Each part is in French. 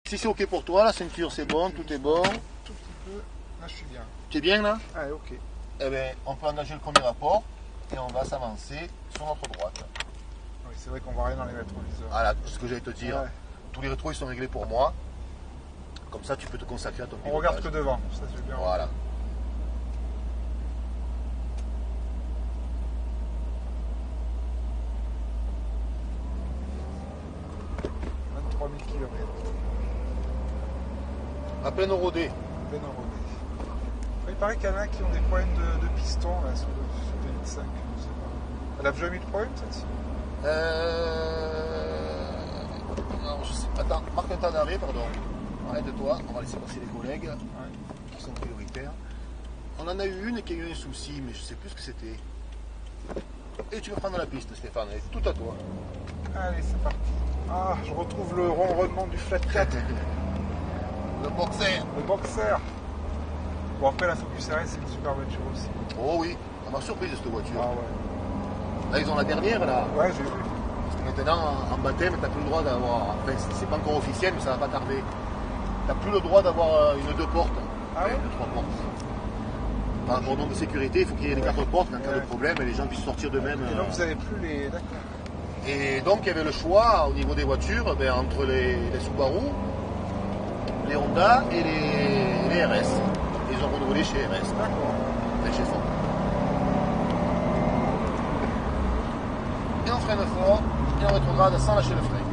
Si c'est ok pour toi, la ceinture c'est bon, tout est bon. Tout petit peu. Là, je suis bien. Tu es bien là? Allez, ok. Eh bien, on peut engager le premier rapport et on va s'avancer sur notre droite. Oui, c'est vrai qu'on voit rien dans les rétroviseurs. Voilà, c'est ce que j'allais te dire. Ouais. Tous les rétros ils sont réglés pour moi. Comme ça, tu peux te consacrer à ton On pilotage. regarde que devant, ça c'est bien. Voilà. « 23 000 km. À pleine rodée. Peine enrodée. Il paraît qu'il y en a qui ont des problèmes de piston là, sur le 2005. Je sais pas. Elle a déjà mis de problème celle-ci? Non, je sais pas. Attends, marque un temps d'arrêt, pardon. Arrête-toi, on va laisser passer les collègues qui sont prioritaires. On en a eu une qui a eu un souci, mais je sais plus ce que c'était. Et tu veux prendre la piste, Stéphane, elle est tout à toi. Allez, c'est parti. Ah, je retrouve le ronronnement du flat 4. Le boxer. Le boxer. Bon, après la Focus RS, c'est une super voiture aussi. Oh oui, ça m'a surprise cette voiture. Ah ouais. Là, ils ont la dernière, là. Ouais, j'ai vu. Parce que maintenant, en baptême, tu n'as plus le droit d'avoir. Enfin, c'est pas encore officiel, mais ça va pas tarder. Tu n'as plus le droit d'avoir une 2 portes. Ah ouais? Une 3 portes. Par rapport au nombre de sécurité, il faut qu'il y ait les 4 portes en cas de problème et les gens puissent sortir d'eux-mêmes. Et donc vous avez plus les. D'accord. Et donc, il y avait le choix au niveau des voitures entre les Subaru, les Honda et les RS. Et ils ont renouvelé chez RS. D'accord. Enfin, chez Ford. Et on freine fort et on rétrograde sans lâcher le frein.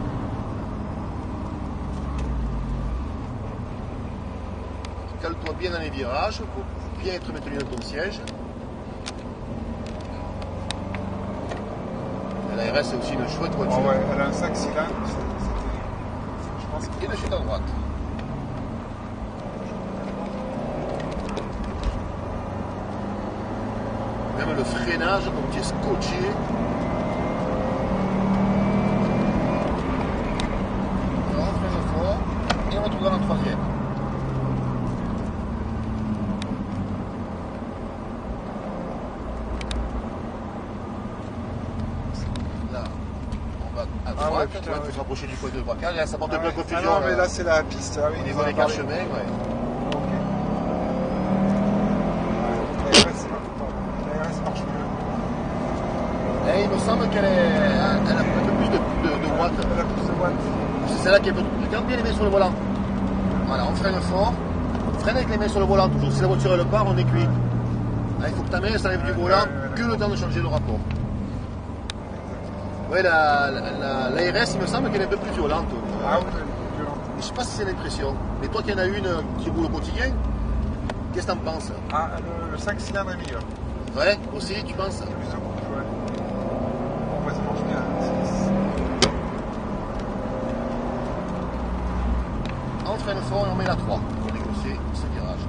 Cale-toi bien dans les virages pour bien être maintenu dans ton siège. Et la RS c'est aussi une chouette voiture. Ah ouais, elle a un 5 cylindres. Je pense Et de chute à droite. Même le freinage, comme tu es scotché. On freine fort et on retourne dans la troisième. Là, on va à droite, ouais, putain, tu vas ouais. te rapprocher du point de braquage, là ça porte un peu de Ah confusion. non, mais là c'est la piste. Ah, oui, au on niveau en a des quatre parlé. chemins, ouais. Ok. La RS, la RS marche mieux. Et il me semble qu'elle a un peu plus de watts. Elle a plus de watts. C'est celle-là qui est un peu. Regarde bien les mains sur le volant. Voilà, on freine fort. Freine avec les mains sur le volant toujours. Si la voiture elle part, on est cuit. Là, il faut que ta main s'enlève du volant, que le temps de changer le rapport. Ouais, la RS, il me semble qu'elle est un peu plus violente. Ah oui, elle est violente. Je sais pas si c'est l'impression. Mais toi qui en as une qui roule au quotidien, qu'est-ce que t'en penses? Ah, le 5 cylindres est meilleur. Ouais, aussi, tu penses? Il y a plus de couple, ouais. Bon, ouais, ça marche bien. On freine fort et on met la 3 pour négocier ce virage.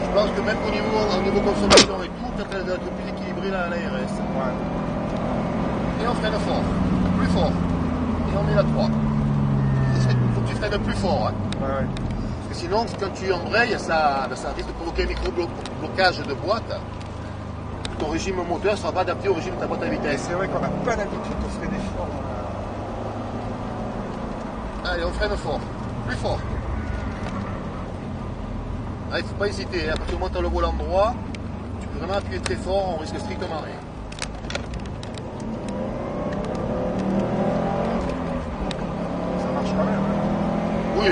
Je pense que même au niveau consommation et tout, peut-être elle doit être plus équilibrée la RS. Ouais. Et on freine fort, plus fort. Et on met la 3. Il faut que tu freines plus fort. Hein. Ouais. Parce que sinon, quand tu embrayes, ça risque de provoquer un micro-blocage de boîte. Ton régime moteur ne sera pas adapté au régime de ta boîte à Et vitesse. c'est vrai qu'on n'a pas l'habitude de freiner fort. Allez, on freine fort, plus fort. Ah, il ne faut pas hésiter, à partir du moment où tu as le volant droit, tu peux vraiment appuyer très fort, on risque strictement rien. Ça marche quand même. Oui.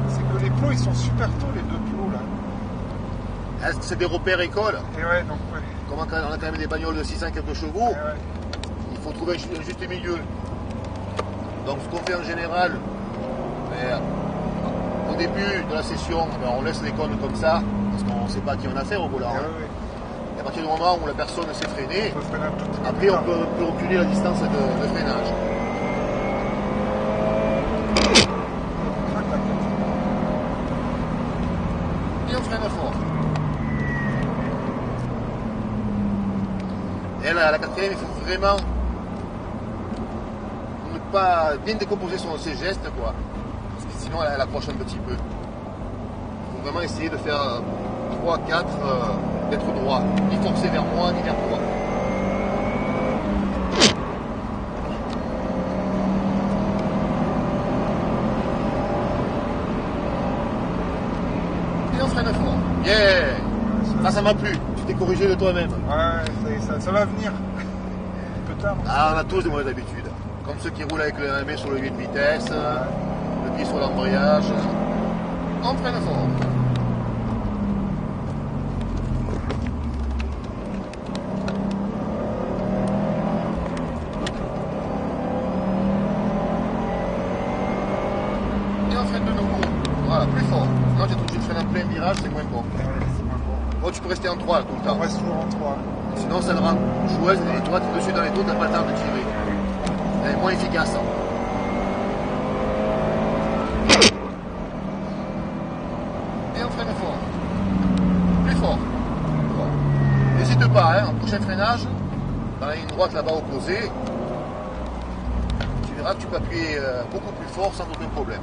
C'est que les plots, ils sont super tôt, les deux plots là. Ah, c'est des repères écoles. Et ouais, donc ouais. Comme on a quand même des bagnoles de 600 quelques chevaux, Ouais. il faut trouver un juste milieu. Donc ce qu'on fait en général, au début de la session, on laisse les cônes comme ça, parce qu'on ne sait pas qui on a affaire au volant. Et Hein. ouais. Et à partir du moment où la personne s'est freinée, On peut freiner un tout petit peu. après on peut reculer la distance de freinage. Et on freine fort. Et la quatrième, il faut vraiment ne pas bien décomposer ses gestes, quoi. Parce que sinon elle accroche un petit peu. Il faut vraiment essayer de faire 3, 4, d'être droit, ni forcer vers moi, ni vers toi. Et on freine fort. Yeah. Ça m'a plu. Tu t'es corrigé de toi-même. Ouais, ça va venir. Un peu tard. Ah, on a tous des mauvaises habitudes. Comme ceux qui roulent avec le MB sur le 8 vitesses, le pied sur l'embrayage. On freine fort. Et on freine de nouveau. Voilà, plus fort. Sinon, tu es obligé de freiner en plein virage, c'est moins bon. Ouais, c'est moins bon. Bon, tu peux rester en 3 tout le temps. On reste toujours en 3. Sinon, ça le rend joueuse et toi, tu es dessus dans les taux, tu n'as pas le temps de tirer. Elle est moins efficace. Et on freine fort. Plus fort. Bon. N'hésite pas, hein, en prochain freinage, dans la ligne droite là-bas opposée, tu verras que tu peux appuyer beaucoup plus fort sans aucun problème.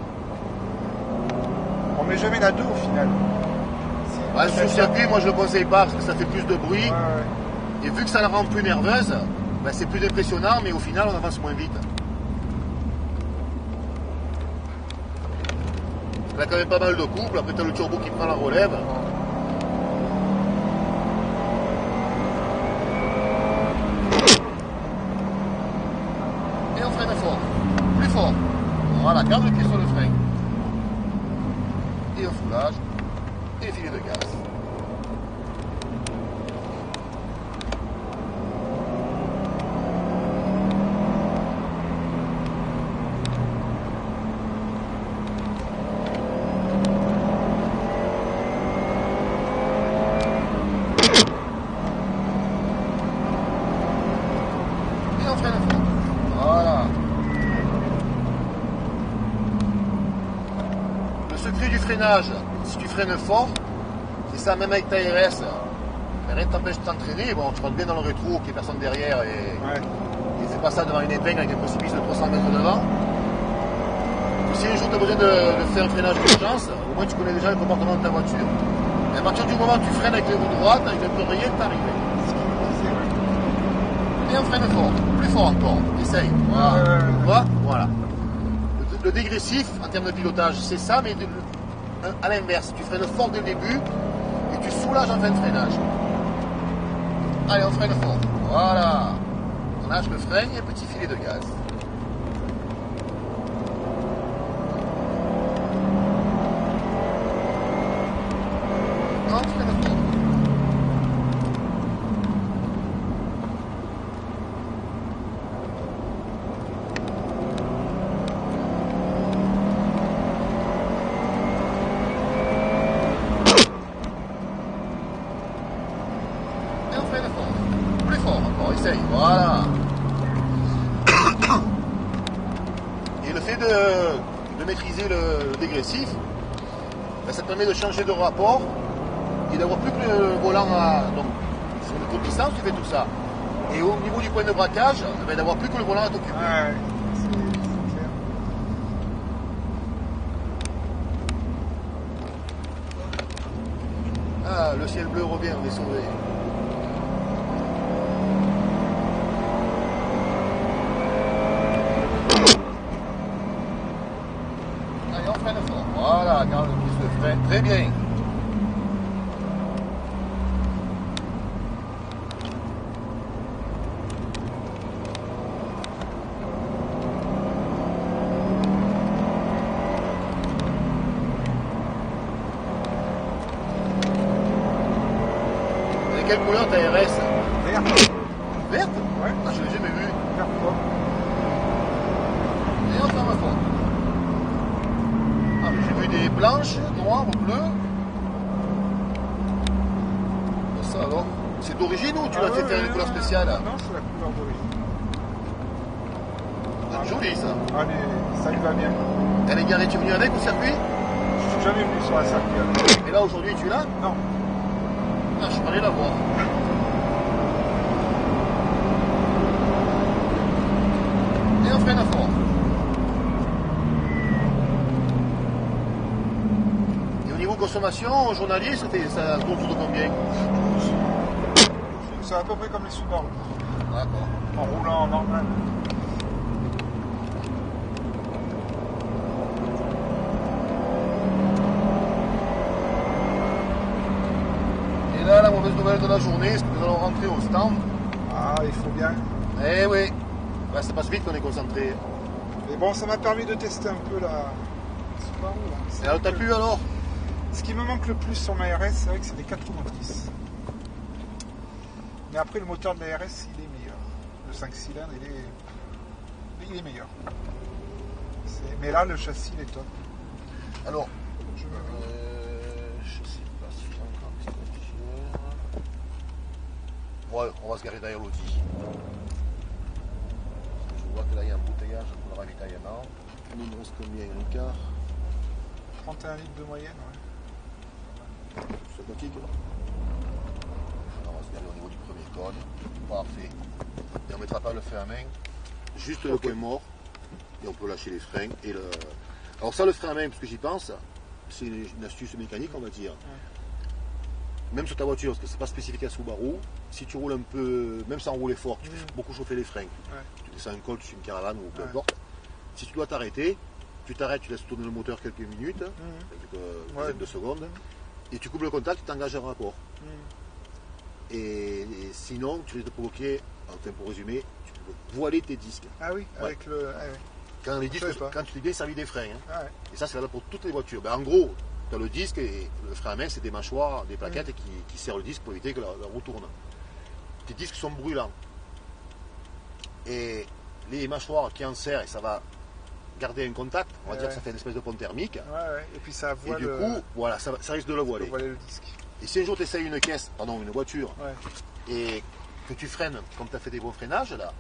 On met jamais la 2 au final. Ouais, sur le circuit, moi je ne le conseille pas parce que ça fait plus de bruit. Ouais. Et vu que ça la rend plus nerveuse, ben, c'est plus impressionnant, mais au final on avance moins vite. Elle a quand même pas mal de couple, après tu as le turbo qui prend la relève. Et on freine fort, plus fort. Voilà, garde le pied sur le frein. Et un foulage, et filet de gaz. Voilà. Le secret du freinage, si tu freines fort, c'est ça même avec ta RS. Rien ne t'empêche de t'entraîner. Bon, tu rentres bien dans le rétro, qu'il n'y ait personne derrière et fais pas ça devant une épingle avec un précipice de 300 mètres devant. Si un jour tu as besoin de faire un freinage d'urgence, au moins tu connais déjà le comportement de ta voiture. Et à partir du moment où tu freines avec les roues droites, il ne peut rien t'arriver. Et on freine fort, plus fort encore, essaye. Voilà. Tu vois, voilà. Le dégressif, en termes de pilotage, c'est ça, mais à l'inverse. Tu freines fort dès le début et tu soulages en fin de freinage. Allez, on freine fort. Voilà. On lâche le frein et un petit filet de gaz. On freine fort. Plus fort encore, essaye, voilà. Et le fait de maîtriser le dégressif, ben, ça te permet de changer de rapport et d'avoir plus que le volant donc, sur le courte distance, tu fais tout ça. Et au niveau du point de braquage, ben, d'avoir plus que le volant à t'occuper. Ouais, c'est clair. Ah, le ciel bleu revient, on est sauvé. Allez, on freine fort. Voilà, garde le pied sur le frein. Très bien. Quelle couleur ta RS? Verte. Verte? Ouais. Ah, je l'ai jamais vu. Verte quoi. Et on ferme fort. Ah, j'ai vu des blanches, noires, bleues. Ça alors? C'est d'origine ou tu l'as fait faire une couleur spéciale? Non, c'est la couleur d'origine. Ah, joli ça. Allez, ça lui va bien. Elle est garée, tu es venu avec au circuit? Je suis jamais venu sur la circuit. Et là aujourd'hui tu l'as? Non. Ah, je suis allé la voir. Et on freine fort. consommation journalier, ça tourne autour de combien? C'est à peu près comme les Subaru. D'accord. En roulant en normal. Et là, la mauvaise nouvelle de la journée, c'est que nous allons rentrer au stand. Ah, il faut bien. Eh oui, là, ça passe vite qu'on est concentré. Mais bon, ça m'a permis de tester un peu la Subaru. Et alors, t'as plu alors? Ce qui me manque le plus sur ma RS, c'est vrai que c'est les 4 roues motrices. Mais après, le moteur de la RS, il est meilleur. Le 5 cylindres, il est meilleur. Mais là, le châssis, il est top. Alors, Je me je sais pas si j'ai encore un stagiaire. Ouais, on va se garer derrière l'Audi. Je vois que là, il y a un embouteillage pour le ravitaillement. Il nous reste combien? Un quart? 31 litres de moyenne, ouais. Sympathique. On va se garer au niveau du premier cône. Parfait. Et on mettra pas le frein à main. Juste le point mort. Et on peut lâcher les freins. Alors ça, le frein à main, parce que j'y pense, c'est une astuce mécanique, on va dire. Même sur ta voiture, parce que c'est pas spécifique à Subaru, si tu roules un peu, même sans rouler fort, tu fais beaucoup chauffer les freins. Tu descends un col, tu fais une caravane ou peu importe. Si tu dois t'arrêter, tu t'arrêtes, tu laisses tourner le moteur quelques minutes, quelques dizaines de secondes, et tu coupes le contact, tu t'engages un rapport. Et sinon, tu risques de provoquer, enfin pour résumer, tu peux voiler tes disques. Ah oui, avec le... Ah oui. Quand tu dis bien, ça vit des freins. Hein. Ah ouais. Et ça, c'est valable pour toutes les voitures. Ben, en gros, tu as le disque et le frein à main, c'est des mâchoires, des plaquettes qui serrent le disque pour éviter que la roue tourne. Tes disques sont brûlants. Et les mâchoires qui en serrent, et ça va garder un contact, on va dire que ça fait une espèce de pont thermique. Et puis ça voile. Et du coup, voilà, ça risque de le voiler. Le disque. Et si un jour tu essayes une voiture, et que tu freines comme tu as fait des bons freinages là,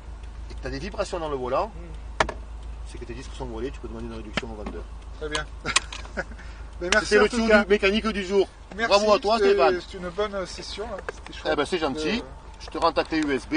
et que tu as des vibrations dans le volant, c'est que tes disques sont voilés, tu peux demander une réduction au vendeur. Très bien. Merci. C'était le tour mécanique du jour. Merci, bravo à toi Stéphane. C'est une bonne session. C'était chouette. Eh ben, c'est gentil. Je te rends ta clé USB.